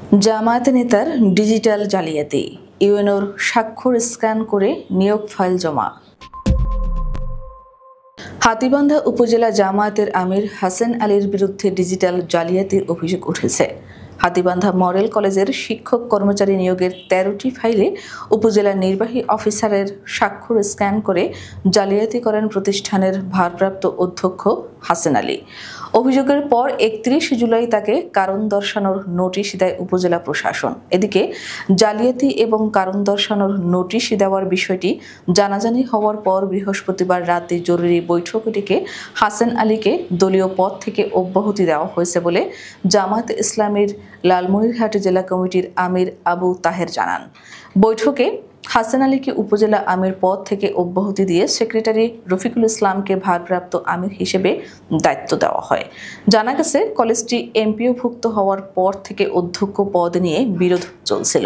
জামায়াত নেতার ডিজিটাল জালিয়াতি, ইউএনওর স্বাক্ষর স্ক্যান করে নিয়োগ ফাইল জমা। হাতীবান্ধা উপজেলা জামায়াতের আমির হাসান আলীর বিরুদ্ধে ডিজিটাল জালিয়াতির অভিযোগ উঠেছে। হাতীবান্ধা মডেল কলেজের শিক্ষক কর্মচারী নিয়োগের ১৩টি ফাইলে উপজেলা নির্বাহী অফিসারের স্বাক্ষর স্ক্যান করে জালিয়াতি করেন প্রতিষ্ঠানের ভারপ্রাপ্ত অধ্যক্ষ হাসান আলী। অভিযোগের পর ৩১ জুলাই তাকে কারণ দর্শানোর নোটিশ দেয় উপজেলা প্রশাসন। এদিকে জালিয়াতি এবং কারণ দর্শানোর নোটিশ দেওয়ার বিষয়টি জানাজানি হওয়ার পর বৃহস্পতিবার রাতে জরুরি বৈঠক ডেকে হাসান আলীকে দলীয় পদ থেকে অব্যাহতি দেওয়া হয়েছে বলে জামায়াত ইসলামীর লালমনিরহাট জেলা কমিটির আমির আবু তাহের জানান। বৈঠকে হাসান আলীকে উপজেলা আমির পদ থেকে অব্যাহতি দিয়ে সেক্রেটারি রফিকুল ইসলামকে ভারপ্রাপ্ত আমির হিসেবে দায়িত্ব দেওয়া হয়। জানা গেছে, কলেজটি এমপিওভুক্ত হওয়ার পর থেকে অধ্যক্ষ পদ নিয়ে বিরোধ চলছিল।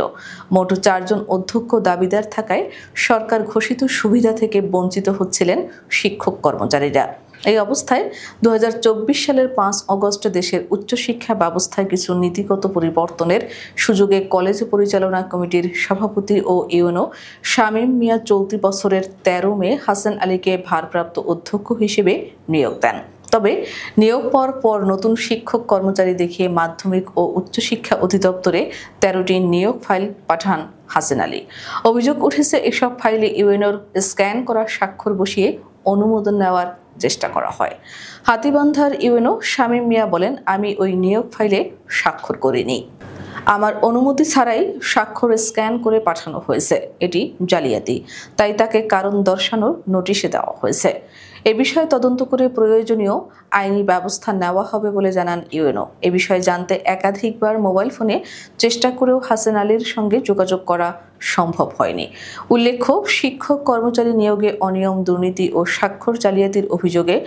মোট ৪ জন অধ্যক্ষ দাবিদার থাকায় সরকার ঘোষিত সুবিধা থেকে বঞ্চিত হচ্ছিলেন শিক্ষক কর্মচারীরা। এই অবস্থায় ২০২৪ সালের ৫ অগস্ট দেশের উচ্চশিক্ষা ব্যবস্থায় কিছু নীতিগত পরিবর্তনের সুযোগে কলেজ পরিচালনা কমিটির সভাপতি ও ইউএনও শামীম মিয়া চলতি বছরের ১৩ মে হাসান আলীকে ভারপ্রাপ্ত অধ্যক্ষ হিসেবে নিয়োগ দেন। তবে নিয়োগ পাওয়ার পর নতুন শিক্ষক কর্মচারী দেখিয়ে মাধ্যমিক ও উচ্চশিক্ষা অধিদপ্তরে ১৩টি নিয়োগ ফাইল পাঠান হাসান আলী। অভিযোগ উঠেছে, এসব ফাইলে ইউএনওর স্ক্যান করা স্বাক্ষর বসিয়ে অনুমোদন নেওয়ার চেষ্টা করা হয়। হাতীবান্ধার ইউএনও শামীম মিয়া বলেন, আমি ওই নিয়োগ ফাইলে স্বাক্ষর করিনি। আমার অনুমতি ছাড়াই স্বাক্ষর স্ক্যান করে পাঠানো হয়েছে। এটি জালিয়াতি, তাই তাকে কারণ দর্শানোর নোটিশে দেওয়া হয়েছে। এ বিষয়ে তদন্ত করে প্রয়োজনীয় আইনি ব্যবস্থা নেওয়া হবে বলে জানান ইউএনও। এ বিষয়ে জানতে একাধিকবার মোবাইল ফোনে চেষ্টা করেও হাসান আলীর সঙ্গে যোগাযোগ করা সম্ভব হয়নি। উল্লেখ্য, শিক্ষক কর্মচারী নিয়োগে অনিয়ম, দুর্নীতি ও স্বাক্ষর জালিয়াতির অভিযোগে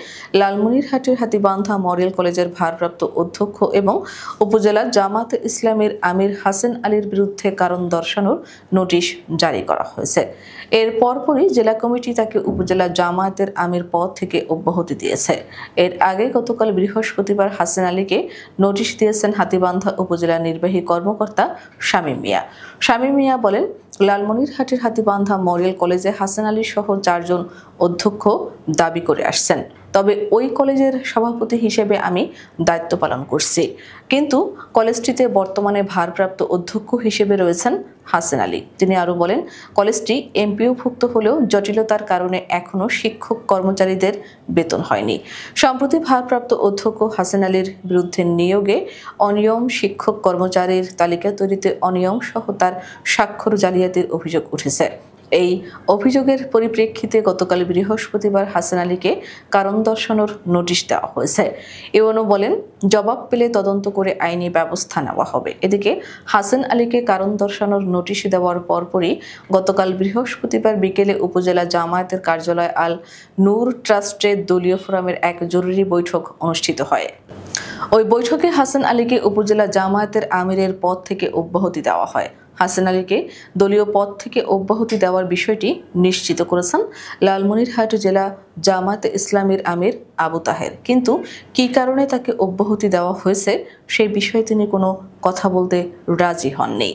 লালমনিরহাটের হাতীবান্ধা মডেল কলেজের ভারপ্রাপ্ত অধ্যক্ষ এবং উপজেলা জামায়াত ইসলামীর আমির হাসান আলীর বিরুদ্ধে কারণ দর্শানোর নোটিশ জারি করা হয়েছে। এর পরপরই জেলা কমিটি তাকে উপজেলা জামায়াতের আমির পদ থেকে অব্যাহতি দিয়েছে। এর আগে গতকাল বৃহস্পতিবার হাসান আলীকে নোটিশ দিয়েছেন হাতীবান্ধা উপজেলা নির্বাহী কর্মকর্তা শামীম মিয়া। শামীম মিয়া বলেন, লালমনিরহাটের হাতীবান্ধা মডেল কলেজে হাসান আলী সহ ৪ জন অধ্যক্ষ দাবি করে আসছেন। তবে ওই কলেজের সভাপতি হিসেবে আমি দায়িত্ব পালন করছি, কিন্তু কলেজটিতে বর্তমানে ভারপ্রাপ্ত অধ্যক্ষ হিসেবে রয়েছেন হাসান আলী। তিনি আরও বলেন, কলেজটি এমপিওভুক্ত হলেও জটিলতার কারণে এখনও শিক্ষক কর্মচারীদের বেতন হয়নি। সম্প্রতি ভারপ্রাপ্ত অধ্যক্ষ হাসান আলীর বিরুদ্ধে নিয়োগে অনিয়ম, শিক্ষক কর্মচারীর তালিকা তৈরিতে অনিয়ম সহ তার স্বাক্ষর জালিয়াতির অভিযোগ উঠেছে। এই অভিযোগের পরিপ্রেক্ষিতে গতকাল বৃহস্পতিবার হাসান আলীকে কারণ দর্শানোর নোটিশ দেওয়া হয়েছে। ইউএনও বলেন, জবাব পেলে তদন্ত করে আইনি ব্যবস্থা নেওয়া হবে। এদিকে হাসান আলীকে কারণ দর্শানোর নোটিশ দেওয়ার পরপরই গতকাল বৃহস্পতিবার বিকেলে উপজেলা জামায়াতের কার্যালয় আল নূর ট্রাস্টে দলীয় ফোরামের এক জরুরি বৈঠক অনুষ্ঠিত হয়। ওই বৈঠকে হাসান আলীকে উপজেলা জামায়াতের আমিরের পদ থেকে অব্যাহতি দেওয়া হয়। হাসান আলীকে দলীয় পদ থেকে অব্যাহতি দেওয়ার বিষয়টি নিশ্চিত করেছেন লালমনিরহাট জেলা জামায়াত ইসলামীর আমির আবু তাহের। কিন্তু কী কারণে তাকে অব্যাহতি দেওয়া হয়েছে সেই বিষয়ে তিনি কোনো কথা বলতে রাজি হননি।